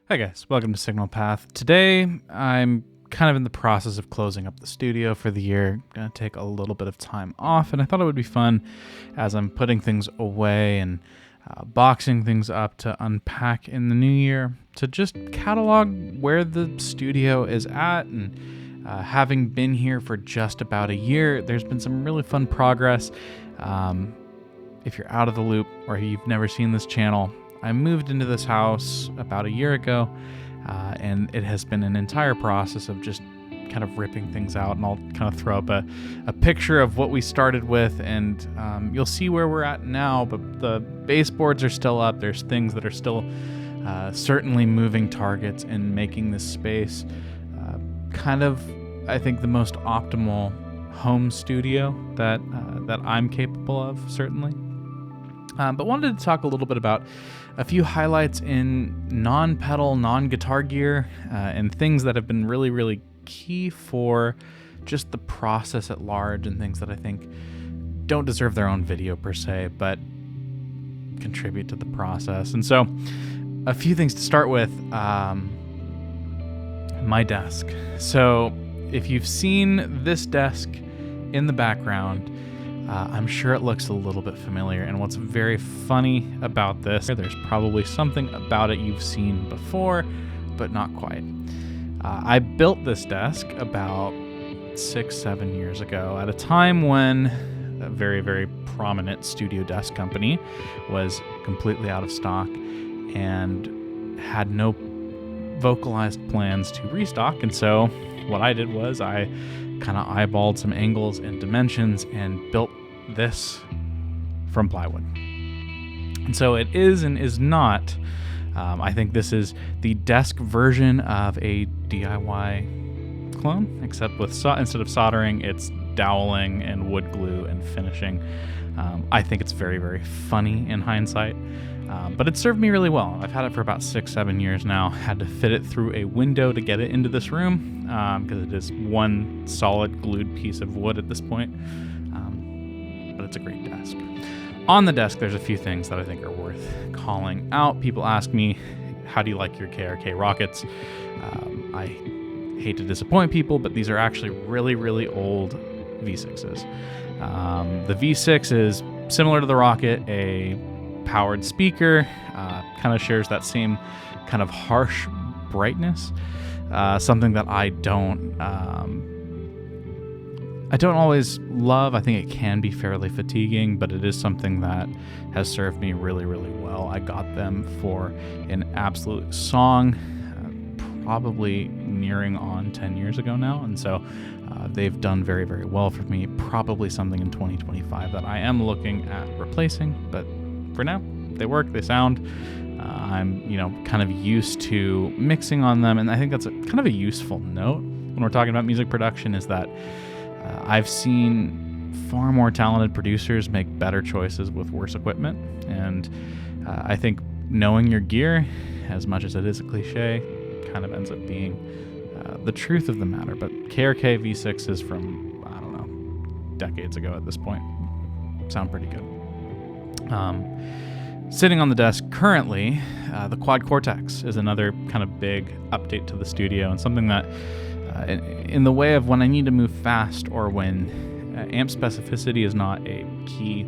Hi guys, welcome to Signal Path. Today, I'm kind of in the process of closing up the studio for the year. Gonna take a little bit of time off, and I thought it would be fun as I'm putting things away and boxing things up to unpack in the new year, to just catalog where the studio is at. And having been here for just about a year, there's been some really fun progress. If you're out of the loop or you've never seen this channel, I moved into this house about a year ago, and it has been an entire process of just kind of ripping things out, and I'll kind of throw up a picture of what we started with, and you'll see where we're at now, but the baseboards are still up. There's things that are still certainly moving targets and making this space kind of, I think, the most optimal home studio that I'm capable of, certainly. But wanted to talk a little bit about a few highlights in non-pedal, non-guitar gear, and things that have been really, really key for just the process at large, and things that I think don't deserve their own video per se, but contribute to the process. And so a few things to start with. My desk. So if you've seen this desk in the background, I'm sure it looks a little bit familiar, and what's very funny about this, there's probably something about it you've seen before, but not quite. I built this desk about 6-7 years ago at a time when a very, very prominent studio desk company was completely out of stock and had no vocalized plans to restock. And so what I did was I kind of eyeballed some angles and dimensions and built this from plywood. And so it is and is not. I think this is the desk version of a DIY clone, except with instead of soldering, it's doweling and wood glue and finishing. I think it's very, very funny in hindsight. But it served me really well. I've had it for about 6-7 years now. Had to fit it through a window to get it into this room, because it is one solid glued piece of wood at this point. But it's a great desk. On the desk, there's a few things that I think are worth calling out. People ask me, how do you like your KRK rockets? I hate to disappoint people, but these are actually really, really old V6s. The V6 is similar to the Rocket, a powered speaker, kind of shares that same kind of harsh brightness, something that I don't always love. I think it can be fairly fatiguing, but it is something that has served me really, really well. I got them for an absolute song, probably nearing on 10 years ago now, and so they've done very, very well for me. Probably something in 2025 that I am looking at replacing, but for now, they work, they sound. I'm, kind of used to mixing on them, and I think that's kind of a useful note when we're talking about music production, is that I've seen far more talented producers make better choices with worse equipment, and I think knowing your gear, as much as it is a cliche, kind of ends up being the truth of the matter. But KRK V6 is from, I don't know, decades ago at this point. Sound pretty good. Sitting on the desk currently, the Quad Cortex is another kind of big update to the studio, and something that in the way of when I need to move fast, or when amp specificity is not a key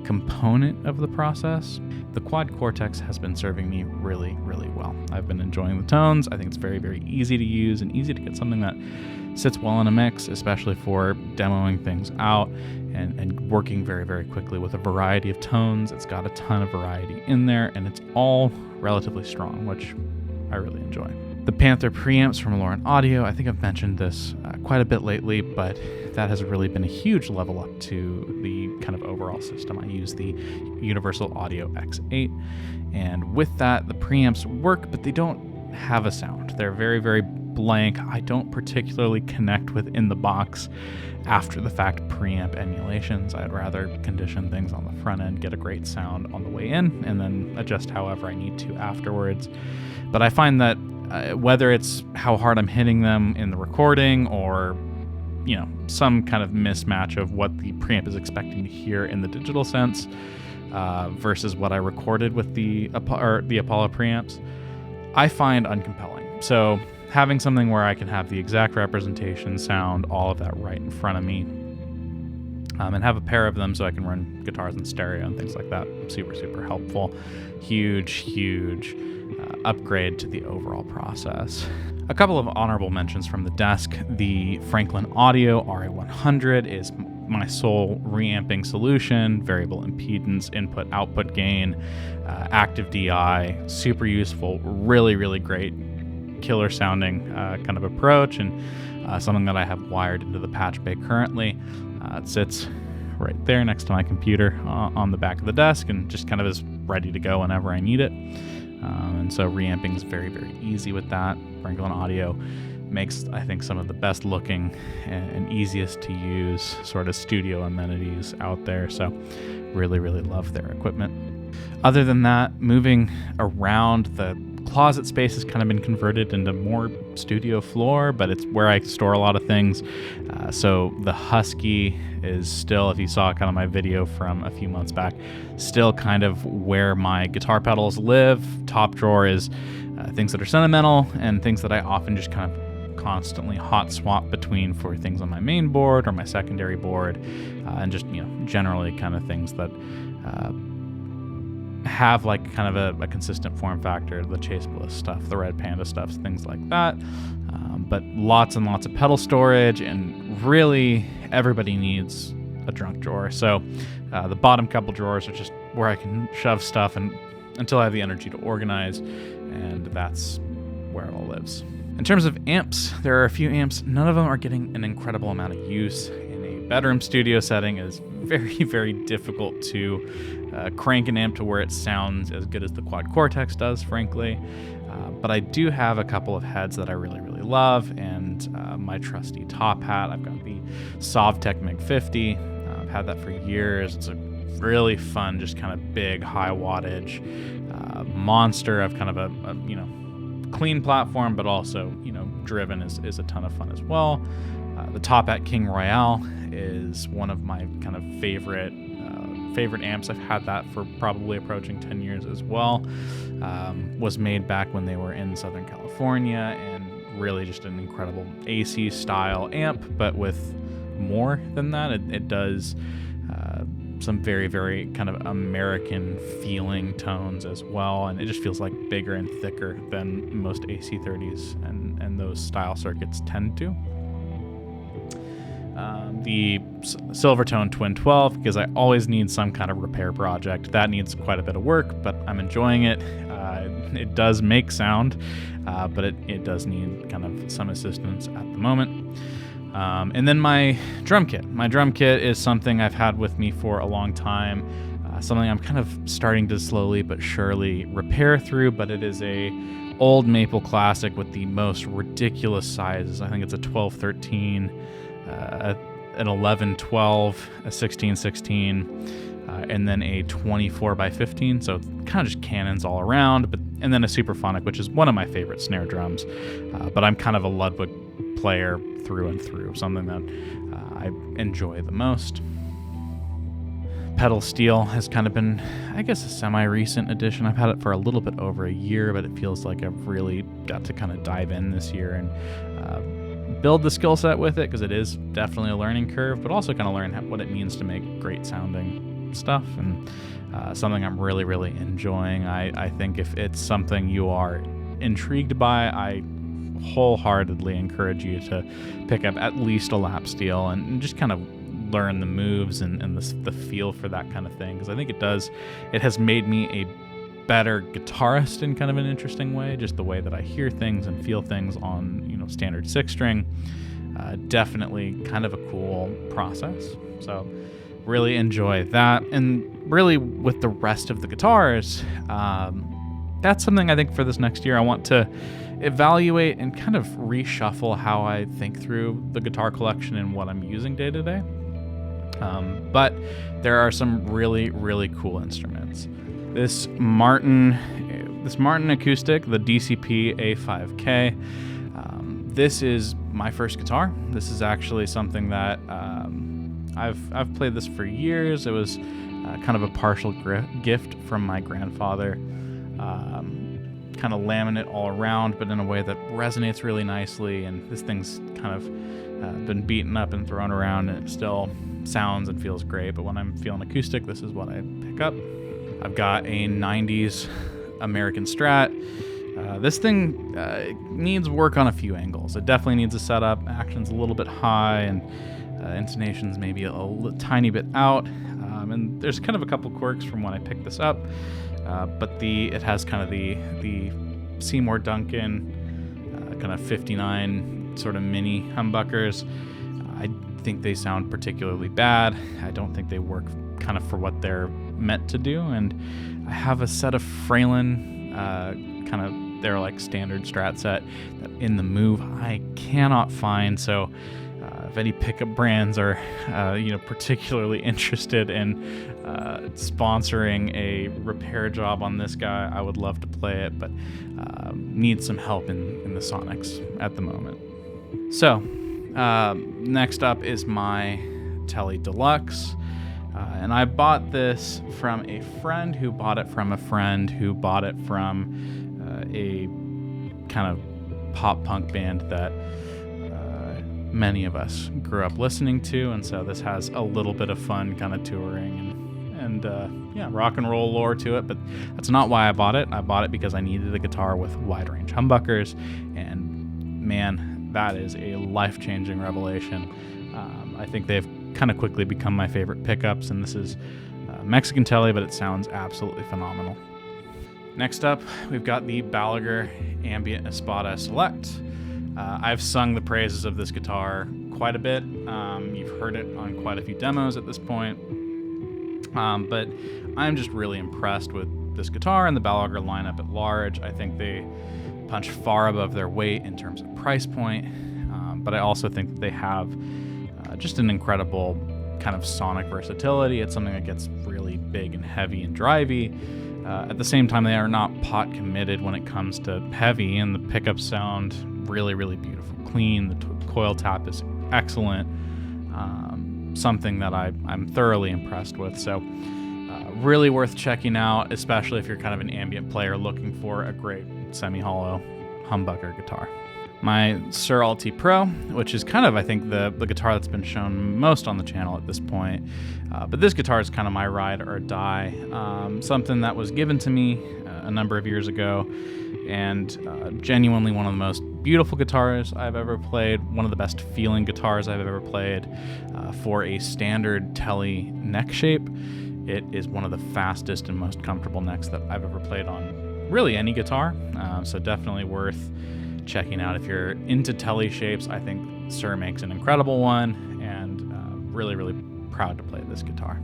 component of the process, the Quad Cortex has been serving me really, really well. I've been enjoying the tones. I think it's very, very easy to use and easy to get something that sits well in a mix, especially for demoing things out and working very, very quickly with a variety of tones. It's got a ton of variety in there, and it's all relatively strong, which I really enjoy. The Panther preamps from Lauren Audio, I think I've mentioned this quite a bit lately, but that has really been a huge level up to the kind of overall system. I use the Universal Audio X8, and with that, the preamps work, but they don't have a sound. They're very, very blank. I don't particularly connect with in the box after the fact preamp emulations. I'd rather condition things on the front end, get a great sound on the way in, and then adjust however I need to afterwards. But I find that whether it's how hard I'm hitting them in the recording, or some kind of mismatch of what the preamp is expecting to hear in the digital sense versus what I recorded with the Apollo preamps, I find uncompelling. So having something where I can have the exact representation, sound, all of that right in front of me, and have a pair of them so I can run guitars in stereo and things like that. Super, super helpful. Huge upgrade to the overall process. A couple of honorable mentions from the desk. The Franklin Audio RA100 is my sole reamping solution, variable impedance, input output gain, active DI, super useful, really great killer sounding kind of approach, and something that I have wired into the patch bay currently. It sits right there next to my computer on the back of the desk and just kind of is ready to go whenever I need it. And so reamping is very easy with that. Franklin Audio makes, I think, some of the best looking and easiest to use sort of studio amenities out there. So really love their equipment. Other than that, moving around, the closet space has kind of been converted into more studio floor, but it's where I store a lot of things. So the Husky is still, if you saw kind of my video from a few months back, still kind of where my guitar pedals live. Top drawer is things that are sentimental and things that I often just kind of constantly hot swap between for things on my main board or my secondary board, and just, generally kind of things that have like kind of a consistent form factor, the Chase Bliss stuff, the Red Panda stuff, things like that. But lots and lots of pedal storage, and really everybody needs a trunk drawer. So the bottom couple drawers are just where I can shove stuff and until I have the energy to organize, and that's where it all lives. In terms of amps, there are a few amps. None of them are getting an incredible amount of use. In a bedroom studio setting, it is very difficult to crank an amp to where it sounds as good as the Quad Cortex does, frankly. But I do have a couple of heads that I really love, and my trusty top hat. I've got the Sovtek MiG 50. I've had that for years. It's a really fun, just kind of big, high wattage monster of kind of a clean platform, but also, driven is a ton of fun as well. The Top Hat King Royale is one of my kind of favorite amps. I've had that for probably approaching 10 years as well. Was made back when they were in Southern California, and really just an incredible AC style amp, but with more than that. It does some very kind of American feeling tones as well, and it just feels like bigger and thicker than most AC30s and those style circuits tend to. The Silvertone Twin 12, because I always need some kind of repair project. That needs quite a bit of work, but I'm enjoying it. It does make sound, but it does need kind of some assistance at the moment. And then my drum kit. My drum kit is something I've had with me for a long time, something I'm kind of starting to slowly but surely repair through, but it is a old maple classic with the most ridiculous sizes. I think it's a 12-13, an 11-12, a 16-16, and then a 24x15, so kind of just cannons all around, and then a Superphonic, which is one of my favorite snare drums, but I'm kind of a Ludwig player through and through, something that I enjoy the most. Pedal steel has kind of been, I guess, a semi-recent addition. I've had it for a little bit over a year, but it feels like I've really got to kind of dive in this year and build the skill set with it, because it is definitely a learning curve, but also kind of learn what it means to make great sounding stuff, and something I'm really enjoying. I think if it's something you are intrigued by, I wholeheartedly encourage you to pick up at least a lap steel and just kind of learn the moves and the feel for that kind of thing, because I think it has made me a better guitarist in kind of an interesting way, just the way that I hear things and feel things on standard 6-string. Definitely kind of a cool process, so really enjoy that. And really with the rest of the guitars, that's something I think for this next year I want to evaluate and kind of reshuffle how I think through the guitar collection and what I'm using day to day. But there are some really cool instruments. This Martin acoustic, the DCP A5K. This is my first guitar. This is actually something that I've played this for years. It was kind of a partial gift from my grandfather. kind of laminate all around, but in a way that resonates really nicely. And this thing's kind of been beaten up and thrown around, and it still sounds and feels great. But when I'm feeling acoustic, this is what I pick up. I've got a 90s American Strat. This thing needs work on a few angles. It definitely needs a setup. Action's a little bit high, and intonation's maybe a tiny bit out. And there's kind of a couple quirks from when I picked this up. But it has kind of the Seymour Duncan kind of 59 sort of mini humbuckers. I think they sound particularly bad. I don't think they work kind of for what they're meant to do. And I have a set of Fralin kind of their like standard Strat set that in the Move I cannot find. So if any pickup brands are particularly interested in sponsoring a repair job on this guy, I would love to play it, but need some help in the Sonics at the moment. So next up is my Tele Deluxe. And I bought this from a friend who bought it from a friend who bought it from a kind of pop punk band that many of us grew up listening to. And so this has a little bit of fun kind of touring and rock and roll lore to it. But that's not why I bought it. I bought it because I needed a guitar with wide range humbuckers. And man, that is a life-changing revelation. I think they've kind of quickly become my favorite pickups, and this is Mexican Tele, but it sounds absolutely phenomenal. Next up, we've got the Balaguer Ambient Espada Select. I've sung the praises of this guitar quite a bit. You've heard it on quite a few demos at this point, but I'm just really impressed with this guitar and the Balaguer lineup at large. I think they punch far above their weight in terms of price point, but I also think that they have just an incredible kind of sonic versatility. It's something that gets really big and heavy and drivey. At the same time, they are not pot committed when it comes to heavy, and the pickups sound really, really beautiful, clean. The coil tap is excellent. Something that I'm thoroughly impressed with. So really worth checking out, especially if you're kind of an ambient player looking for a great semi-hollow humbucker guitar. My Sir Alti Pro, which is kind of, I think, the guitar that's been shown most on the channel at this point. But this guitar is kind of my ride or die. Something that was given to me a number of years ago, and genuinely one of the most beautiful guitars I've ever played, one of the best feeling guitars I've ever played. For a standard Tele neck shape, it is one of the fastest and most comfortable necks that I've ever played on really any guitar. So definitely worth checking out if you're into Tele shapes. I think Sir makes an incredible one, and really, really proud to play this guitar.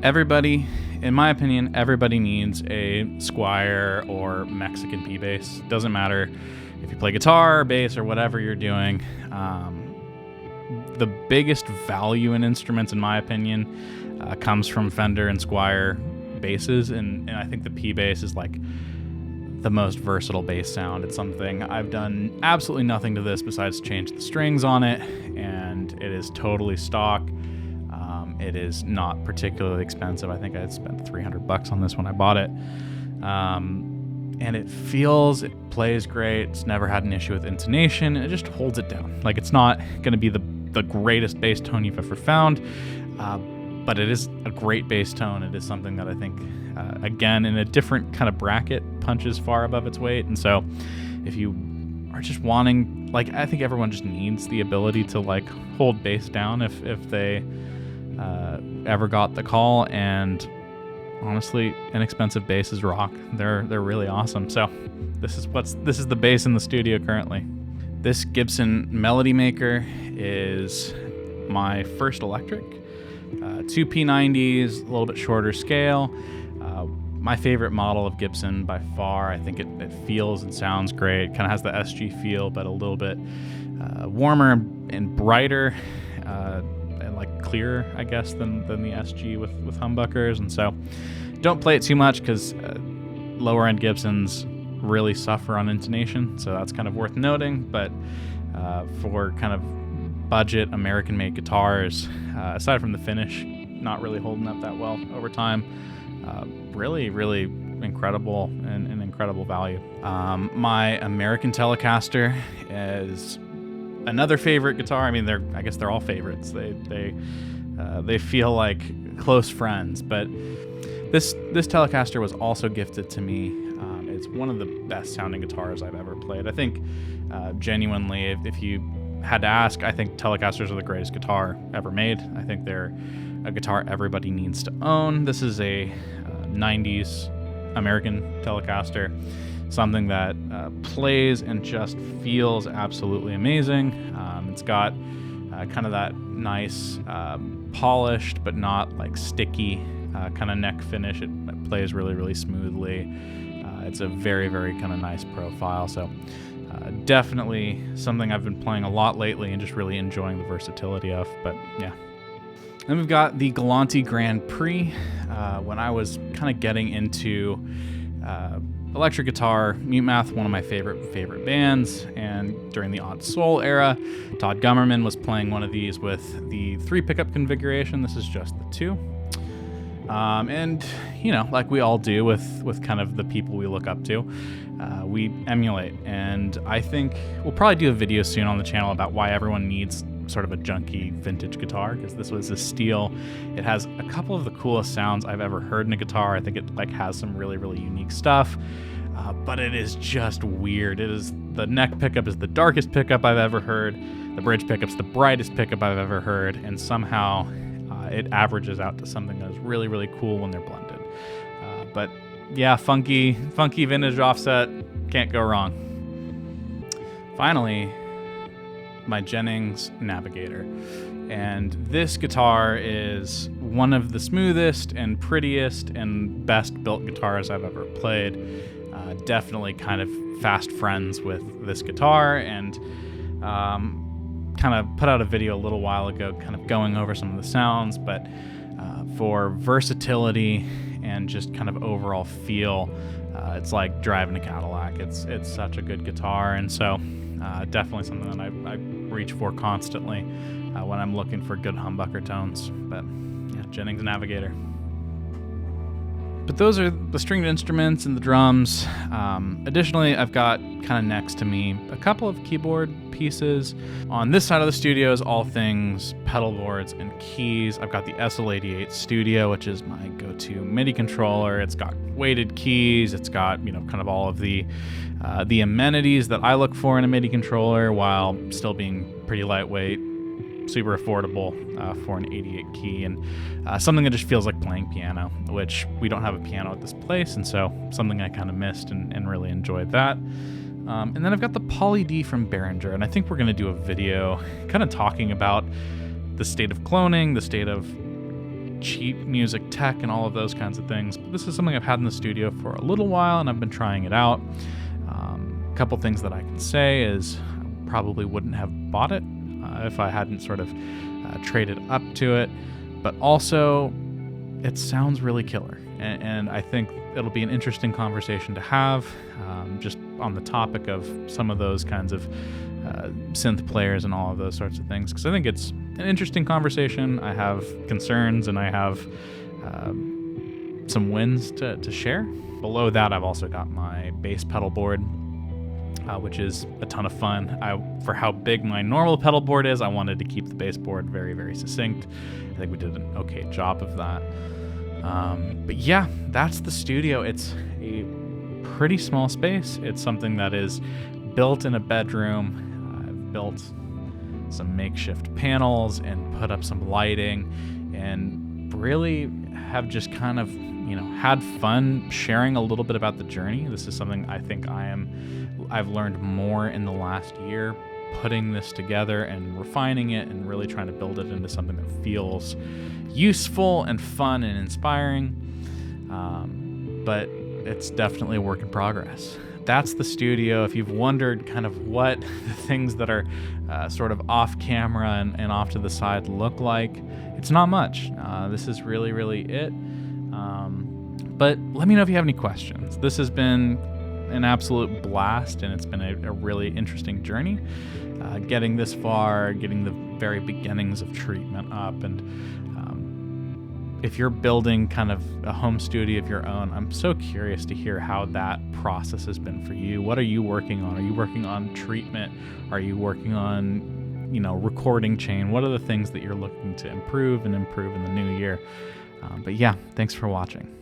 Everybody, in my opinion, everybody needs a Squire or Mexican P bass. Doesn't matter if you play guitar or bass or whatever you're doing. The biggest value in instruments, in my opinion, comes from Fender and Squire basses, and I think the P bass is like the most versatile bass sound. It's something I've done absolutely nothing to this besides change the strings on it, and it is totally stock. It is not particularly expensive. I think I had spent $300 on this when I bought it. And it plays great. It's never had an issue with intonation. It just holds it down. Like, it's not going to be the greatest bass tone you've ever found, but it is a great bass tone. It is something that I think, again, in a different kind of bracket, punches far above its weight. And so if you are just wanting, like, I think everyone just needs the ability to, like, hold bass down if they ever got the call. And honestly, inexpensive basses rock. They're really awesome. So this is the bass in the studio currently. This Gibson Melody Maker is my first electric. Two P90s, a little bit shorter scale. My favorite model of Gibson by far. I think it feels and sounds great. Kind of has the SG feel, but a little bit warmer and brighter, and like clearer, I guess, than the SG with humbuckers. And so don't play it too much, because lower end Gibsons really suffer on intonation. So that's kind of worth noting. But for kind of budget American-made guitars, aside from the finish not really holding up that well over time, really, really incredible and incredible value. My American Telecaster is another favorite guitar. I mean, I guess they're all favorites. They feel like close friends, but this Telecaster was also gifted to me. It's one of the best sounding guitars I've ever played. I think genuinely, if you had to ask, I think Telecasters are the greatest guitar ever made. I think they're a guitar everybody needs to own. This is a 90s American Telecaster, something that plays and just feels absolutely amazing. It's got kind of that nice polished but not like sticky kind of neck finish. It plays really, really smoothly. It's a very, very kind of nice profile. So definitely something I've been playing a lot lately and just really enjoying the versatility of. But yeah. Then we've got the Galanti Grand Prix. When I was kind of getting into electric guitar, Mute Math, one of my favorite bands, and during the Odd Soul era, Todd Gummerman was playing one of these with the 3 pickup configuration. This is just the 2. And, you know, like we all do with kind of the people we look up to, we emulate. And I think we'll probably do a video soon on the channel about why everyone needs sort of a junky vintage guitar, because this was a steal. It has a couple of the coolest sounds I've ever heard in a guitar. I think it like has some really, really unique stuff, but it is just weird. The neck pickup is the darkest pickup I've ever heard. The bridge pickup's the brightest pickup I've ever heard, and somehow it averages out to something that is really, really cool when they're blended. But yeah, funky vintage offset, can't go wrong. Finally, my Jennings Navigator. And this guitar is one of the smoothest and prettiest and best built guitars I've ever played. Definitely kind of fast friends with this guitar, and kind of put out a video a little while ago kind of going over some of the sounds, but for versatility and just kind of overall feel, it's like driving a Cadillac. It's such a good guitar, and so definitely something that I reach for constantly when I'm looking for good humbucker tones. But yeah, Jennings Navigator. But those are the stringed instruments and the drums. Additionally, I've got kind of next to me a couple of keyboard pieces. On this side of the studio is all things pedal boards and keys. I've got the SL88 Studio, which is my go-to MIDI controller. It's got weighted keys. It's got, you know, kind of all of the amenities that I look for in a MIDI controller while still being pretty lightweight, super affordable for an 88 key, and something that just feels like playing piano, which we don't have a piano at this place, and so something I kind of missed and really enjoyed that. And then I've got the Poly D from Behringer, and I think we're going to do a video kind of talking about the state of cloning, the state of cheap music tech, and all of those kinds of things. But this is something I've had in the studio for a little while, and I've been trying it out. A couple things that I can say is I probably wouldn't have bought it if I hadn't sort of traded up to it, but also it sounds really killer, and I think it'll be an interesting conversation to have, just on the topic of some of those kinds of synth players and all of those sorts of things, because I think it's an interesting conversation. I have concerns and I have some wins to share. Below that, I've also got my bass pedal board, which is a ton of fun. For how big my normal pedal board is, I wanted to keep the bass board very, very succinct. I think we did an okay job of that. But yeah, that's the studio. It's a pretty small space. It's something that is built in a bedroom. I've built some makeshift panels and put up some lighting, and really have just kind of, you know, had fun sharing a little bit about the journey. This is something I think I've learned more in the last year, putting this together and refining it and really trying to build it into something that feels useful and fun and inspiring. But it's definitely a work in progress. That's the studio. If you've wondered kind of what the things that are sort of off camera and off to the side look like, it's not much. This is really, really it. But let me know if you have any questions. This has been an absolute blast, and it's been a really interesting journey. Getting this far, getting the very beginnings of treatment up, and if you're building kind of a home studio of your own, I'm so curious to hear how that process has been for you. What are you working on? Are you working on treatment? Are you working on, recording chain? What are the things that you're looking to improve in the new year? But yeah, thanks for watching.